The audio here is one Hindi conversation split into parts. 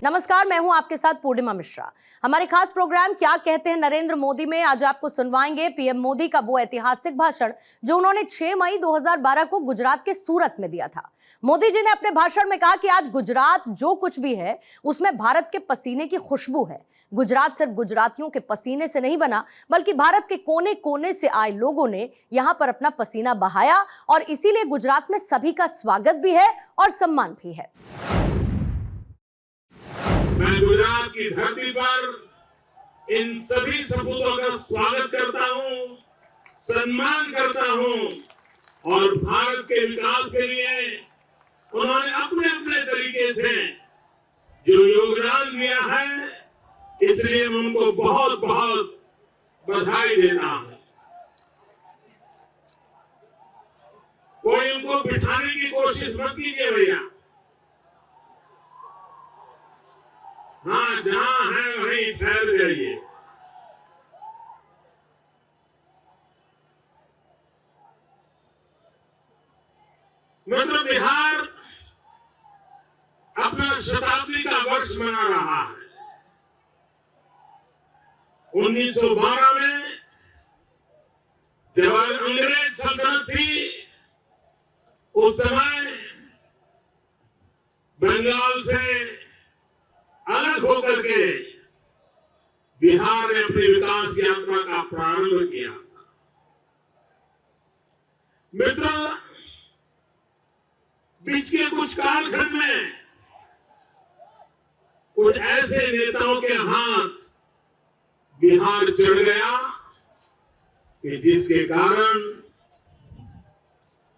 नमस्कार, मैं हूं आपके साथ पूर्णिमा मिश्रा। हमारे खास प्रोग्राम क्या कहते हैं नरेंद्र मोदी में आज आपको सुनवाएंगे पीएम मोदी का वो ऐतिहासिक भाषण जो उन्होंने 6 मई 2012 को गुजरात के सूरत में दिया था। मोदी जी ने अपने भाषण में कहा कि आज गुजरात जो कुछ भी है उसमें भारत के पसीने की खुशबू है। गुजरात सिर्फ गुजरातियों के पसीने से नहीं बना, बल्कि भारत के कोने कोने से आए लोगों ने यहाँ पर अपना पसीना बहाया और इसीलिए गुजरात में सभी का स्वागत भी है और सम्मान भी है। मैं गुजरात की धरती पर इन सभी सपूतों का स्वागत करता हूं, सम्मान करता हूं और भारत के विकास के लिए उन्होंने अपने अपने तरीके से जो योगदान दिया है, इसलिए मैं उनको बहुत बहुत बधाई देता हूं। कोई उनको बिठाने की कोशिश मत कीजिए भैया। हाँ, जहां है वहीं ठहर जाइए। मतलब बिहार अपना शताब्दी का वर्ष मना रहा है। 1912 में जब अंग्रेज सल्तनत थी, उस समय बंगाल से अलग होकर के बिहार ने अपनी विकास यात्रा का प्रारंभ किया। मित्रों, बीच के कुछ कालखंड में कुछ ऐसे नेताओं के हाथ बिहार चढ़ गया कि जिसके कारण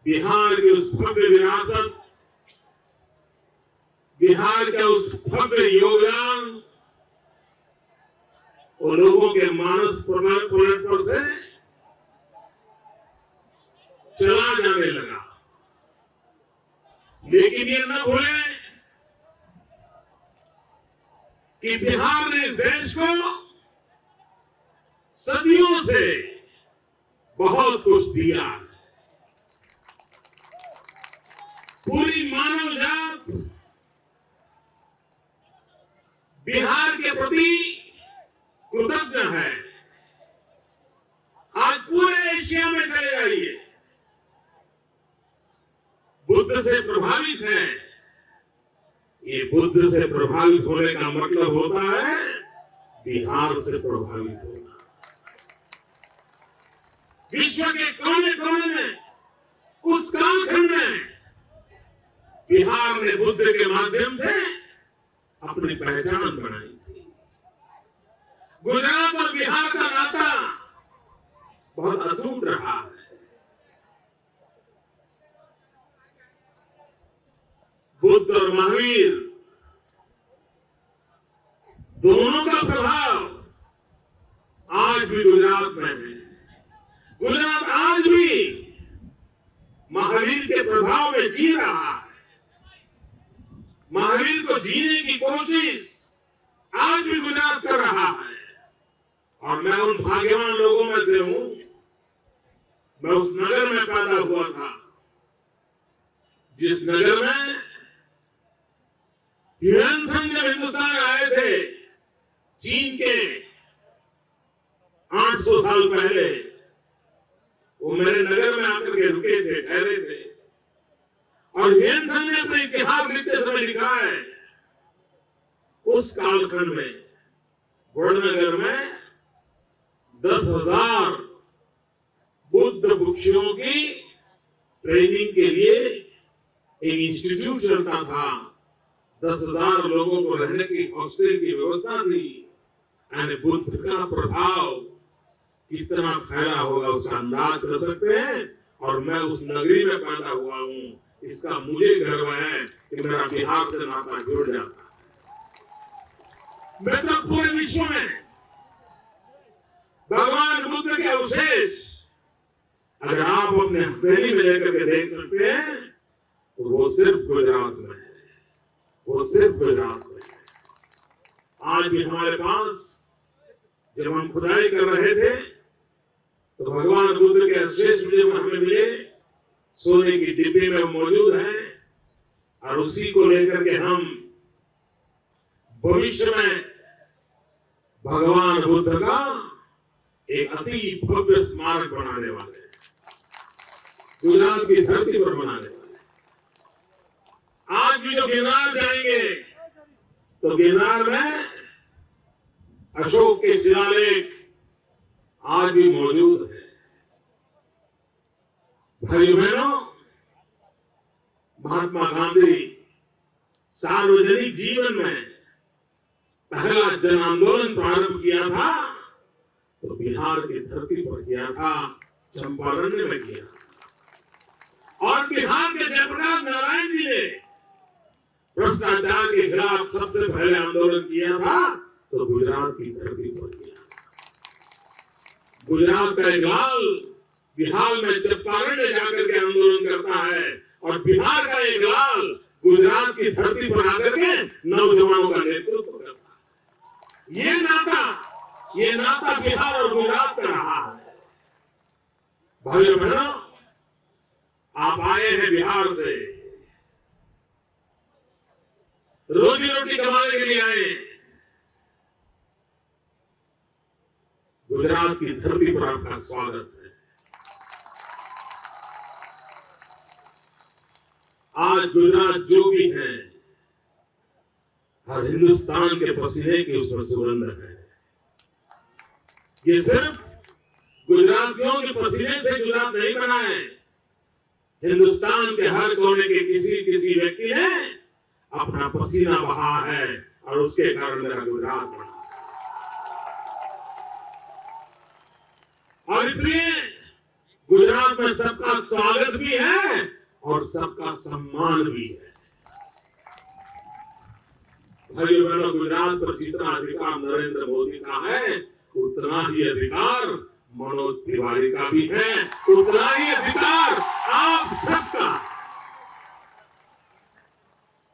बिहार की उस भव्य विरासत, बिहार का उस भव्य योगदान वो लोगों के मानस पलट पर से चला जाने लगा। लेकिन ये न भूलें कि बिहार ने इस देश को सदियों से बहुत कुछ दिया। पूरी मानव जात बिहार के प्रति कृतज्ञ है। आज पूरे एशिया में चले जाइए, बुद्ध से प्रभावित है। ये बुद्ध से प्रभावित होने का मतलब होता है बिहार से प्रभावित होना। विश्व के कोने कोने में, उस कालखंड में बिहार ने बुद्ध के माध्यम से अपनी पहचान बनाई थी। गुजरात और बिहार का नाता बहुत अटूट रहा है। बुद्ध और महावीर दोनों का प्रभाव आज भी गुजरात में है। गुजरात आज भी महावीर के प्रभाव में जी रहा है। महावीर को जीने की कोशिश आज भी गुजरात कर रहा है। और मैं उन भाग्यवान लोगों में से हूं। मैं उस नगर में पैदा हुआ था जिस नगर में ह्यूएन-त्सांग जब हिंदुस्तान आए थे, चीन के 800 साल पहले, वो मेरे नगर में आकर के रुके थे, ठहरे थे। और ह्यूएन-त्सांग ने अपने इतिहास लिखते समय लिखा है, उस कालखंड में वडनगर में 10,000 बुद्ध भिक्षुओं की ट्रेनिंग के लिए एक इंस्टीट्यूट चलता था। 10,000 लोगों को रहने की हॉस्टल की व्यवस्था थी। यानी बुद्ध का प्रभाव कितना फैला होगा उसका अंदाज कर सकते हैं। और मैं उस नगरी में पैदा हुआ हूं, इसका मुझे गर्व है कि मेरा बिहार से नाता जुड़ जाता है। मैं तो पूरे विश्व में भगवान बुद्ध के अवशेष अगर आप अपने हथेली में लेकर के देख सकते हैं तो वो सिर्फ गुजरात में है। वो सिर्फ गुजरात में है। आज भी हमारे पास जब हम खुदाई कर रहे थे तो भगवान बुद्ध के अवशेष जब हमें मिले, सोने की डिब्बी में मौजूद है। और उसी को लेकर के हम भविष्य में भगवान बुद्ध का एक अति भव्य स्मारक बनाने वाले हैं, गुजरात की धरती पर बनाने वाले हैं। आज भी जो गिरनार जाएंगे तो गिरनार में अशोक के शिलालेख आज भी मौजूद है। भाई बहनों, महात्मा गांधी सार्वजनिक जीवन में पहला जन आंदोलन प्रारंभ किया था तो बिहार की धरती पर किया था, चंपारण में किया था। और बिहार के जयप्रकाश नारायण जी ने भ्रष्टाचार के खिलाफ सबसे पहले आंदोलन किया था तो गुजरात की धरती पर किया था। गुजरात का एक लाल बिहार में चंपारण में जाकर के आंदोलन करता है और बिहार का एक लाल गुजरात की धरती पर आकर के नौजवानों का नेतृत्व करता है। ये नाता बिहार और गुजरात का रहा है। भाइयों बहनों, आप आए हैं बिहार से, रोजी रोटी कमाने के लिए आए। गुजरात की धरती पर आपका स्वागत है। आज गुजरात जो भी है, हर हिंदुस्तान के पसीने की उसमें सुगंध है। ये सिर्फ गुजरातियों के पसीने से गुजरात नहीं बना है, हिंदुस्तान के हर कोने के किसी व्यक्ति ने अपना पसीना बहा है और उसके कारण मेरा गुजरात बना। और इसलिए गुजरात में सबका स्वागत भी है और सबका सम्मान भी है। भाइयों बहनों, गुजरात पर जितना अधिकार नरेंद्र मोदी का है उतना ही अधिकार मनोज तिवारी का भी है, उतना ही अधिकार आप सबका।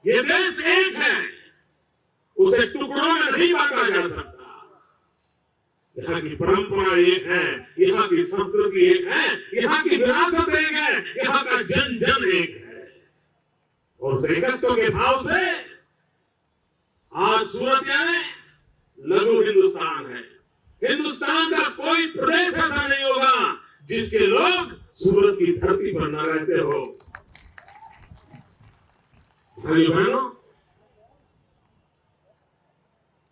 ये देश एक है, उसे टुकड़ों में नहीं बांटा जा सकता। यहाँ की परंपरा एक है, यहाँ की संस्कृति एक है, यहाँ की विरासत एक है, यहाँ का जन जन एक है। और उस एकत्व के भाव से आज सूरत यानी लघु हिंदुस्तान है। हिंदुस्तान का कोई प्रदेश ऐसा नहीं होगा जिसके लोग सूरत की धरती पर न रहते हो। भाइयों बहनों,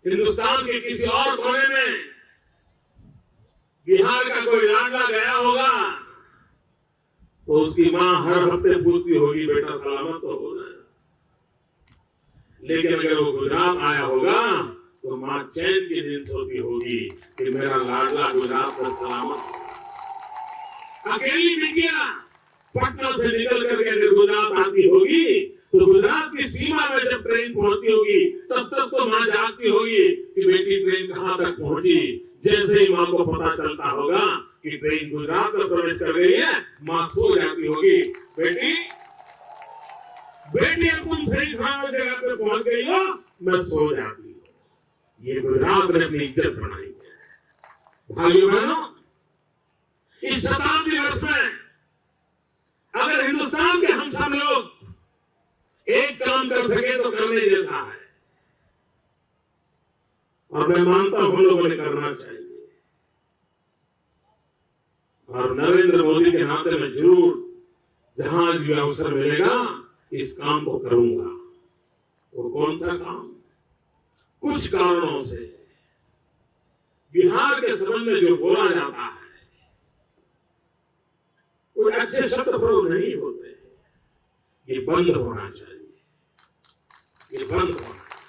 हिंदुस्तान के किसी और कोने में बिहार का कोई लाडला गया होगा तो उसकी मां हर हफ्ते पूछती होगी, बेटा सलामत तो हो ना। लेकिन अगर वो गुजरात आया होगा तो मां चैन की नींद सोती होगी कि मेरा लाडला गुजरात पर सलामत। अकेली बिटिया पटना से निकल करके अगर गुजरात आती होगी तो गुजरात की सीमा में जब ट्रेन पहुंचती होगी तब तक तो मां जागती होगी कि बेटी ट्रेन कहां तक पहुंची। जैसे ही मां को पता चलता होगा कि ट्रेन गुजरात में प्रवेश कर रही है, मां सो जाती होगी, बेटी अब तुम सही सलामत जगह पे पहुंच गई हो, मैं सो जाती हूँ। ये गुजरात ने अपनी इज्जत बनाई है। भाइयों बहनों, इस शताब्दी वर्ष में अगर हिंदुस्तान के हम सब लोग एक काम कर सके तो करने जैसा है, और मैं मानता हूं हम लोगों ने करना चाहिए। और नरेंद्र मोदी के नाते में जरूर जहां भी अवसर मिलेगा इस काम को करूंगा। वो कौन सा काम? कुछ कारणों से बिहार के संबंध में जो बोला जाता है कोई अच्छे शब्द प्रयोग नहीं होते, ये बंद होना चाहिए, ये बंद होना चाहिए।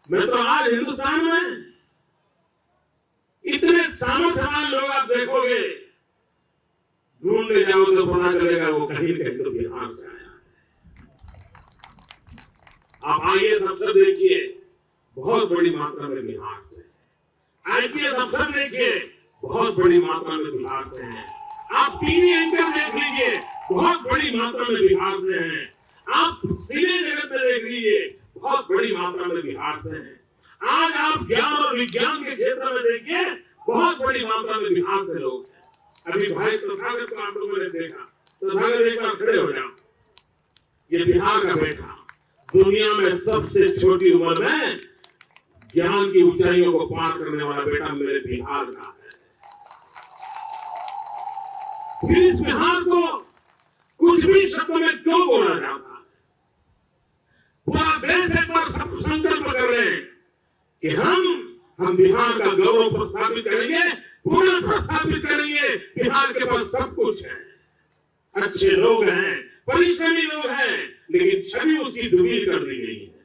मैं तो आज हिंदुस्तान में इतने सामर्थ्यवान लोग आप देखोगे, ढूंढने जाओ तो पता चलेगा वो कहीं कहीं तो बिहार से आया है। आप आईएएस अफसर देखिए, बहुत बड़ी मात्रा में बिहार से। आईपीएस अफसर देखिए, बहुत बड़ी मात्रा में बिहार से हैं। आप टीवी एंकर देख लीजिए, बहुत बड़ी मात्रा में बिहार से हैं। आप सिने जगत में देख लीजिए, बहुत बड़ी मात्रा में बिहार से हैं। आज आप ज्ञान और विज्ञान के क्षेत्र में देखिए, बहुत बड़ी मात्रा में बिहार से लोग हैं। अभी भाई तथागत को आप लोगों ने देखा, तथागत एक बार खड़े हो जाओ। ये बिहार का बेटा दुनिया में सबसे छोटी उम्र में ज्ञान की ऊंचाइयों को पार करने वाला बेटा मेरे बिहार का है। फिर इस बिहार को कुछ भी शब्दों में क्यों बोला जाता है? पूरा देश एक बार सब संकल्प कर रहे हैं कि हम बिहार का गौरव प्रस्थापित करेंगे, पूरा प्रस्थापित करेंगे। बिहार के पास सब कुछ है, अच्छे लोग हैं, परिश्रमी लोग हैं, लेकिन छवि उसकी धूमिल कर दी गई है।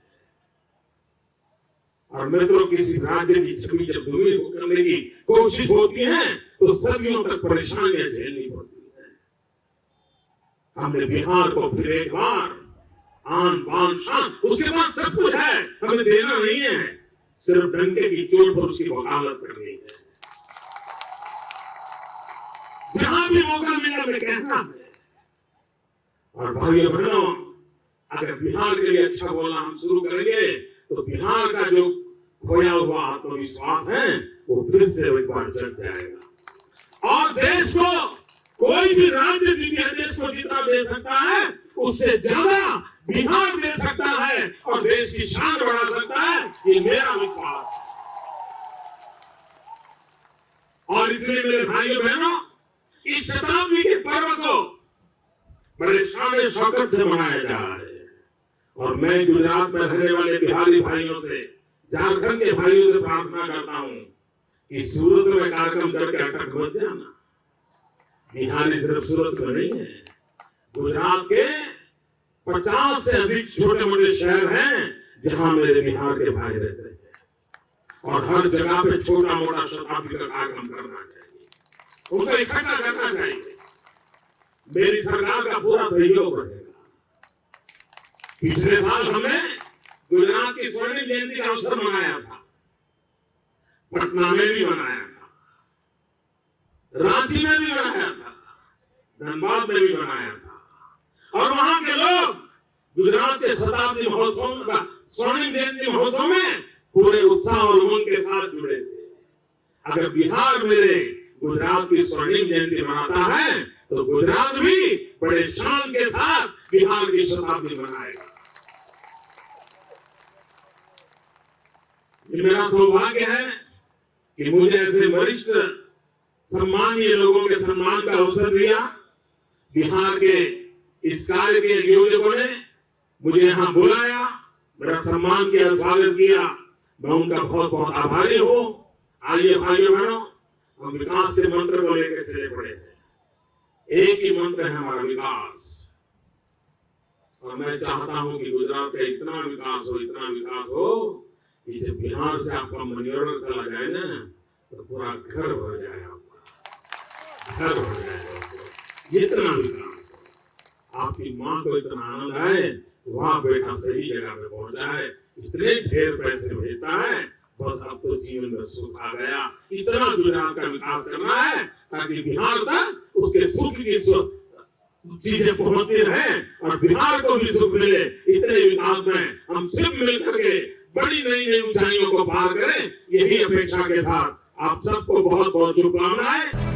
और मित्रों, किसी राज्य की छवि जब धूमिल करने की कोशिश होती है तो सदियों तक परेशानियां झेलनी पड़ती है। हमने बिहार को फिर एक बार आन बान शान, उसके बाद सब कुछ है, हमें देना नहीं है, सिर्फ डंके की चोट पर उसकी वकालत करनी है। जहां भी मौका मिला मैं कहता है। और भाइयों बहनों, अगर बिहार के लिए अच्छा बोलना हम शुरू करेंगे तो बिहार का जो खोया हुआ आत्मविश्वास है वो फिर से एक बार जग जाएगा। और देश को कोई भी राज्य देश को जितना दे सकता है उससे ज्यादा बिहार दे सकता है और देश की शान बढ़ा सकता है, ये मेरा विश्वास है। और इसलिए मेरे भाइयों बहनों, इस शताब्दी के पर्व को बड़े शान शौकत से मनाया जा रहा है। और मैं गुजरात में रहने वाले बिहारी भाइयों से, झारखंड के भाइयों से प्रार्थना करता हूं कि सूरत में कार्यक्रम करके अटक मत जाना। बिहारी सिर्फ सूरत में नहीं है, गुजरात के 50 से अधिक छोटे मोटे शहर हैं जहां मेरे बिहार के भाई रहते हैं। और हर जगह पे छोटा मोटा शताब्दी का कार्यक्रम करना चाहिए, उनको इकट्ठा करना चाहिए। मेरी सरकार का पूरा सहयोग रहेगा। पिछले साल हमने गुजरात की स्वर्णिम जयंती का अवसर मनाया था, पटना में भी मनाया था, रांची में भी मनाया था, धनबाद में भी मनाया था। और वहां के लोग गुजरात के शताब्दी महोत्सव का स्वर्णिम जयंती महोत्सव में पूरे उत्साह और उमंग के साथ जुड़े थे। अगर बिहार मेरे गुजरात की स्वर्णिम जयंती मनाता है तो गुजरात भी बड़े शान के साथ बिहार की शताब्दी मनाएगा। ये मेरा सौभाग्य है कि मुझे ऐसे वरिष्ठ सम्मानीय लोगों के सम्मान का अवसर दिया। बिहार के इस कार्य के आयोजकों ने मुझे यहाँ बुलाया, मेरा सम्मान किया, स्वागत किया। मैं उनका बहुत बहुत आभारी हूँ। आइए भाइयों बहनों, हम विकास के मंत्र को लेकर चले पड़े हैं। एक ही मंत्र है हमारा, विकास। और मैं चाहता हूं कि गुजरात का इतना विकास हो कि जब बिहार से आपका मनी ऑर्डर चला जाए ना तो पूरा घर भर जाए, आपका घर भर जाए। इतना विकास हो, आपकी माँ को इतना आनंद आए, वहां बेटा सही जगह पे पहुंचा है, इतने ढेर पैसे भेजता है, बस अब तो जीवन में सुख आ गया। इतना गुजरात का विकास करना है ताकि बिहार तक उसके सुख की चीजें पहुंचती रहे और बिहार को भी सुख मिले। इतने विकास में हम सब मिलकर के बड़ी नई नई ऊंचाइयों को पार करें, यही अपेक्षा के साथ आप सबको बहुत बहुत शुभकामनाएं।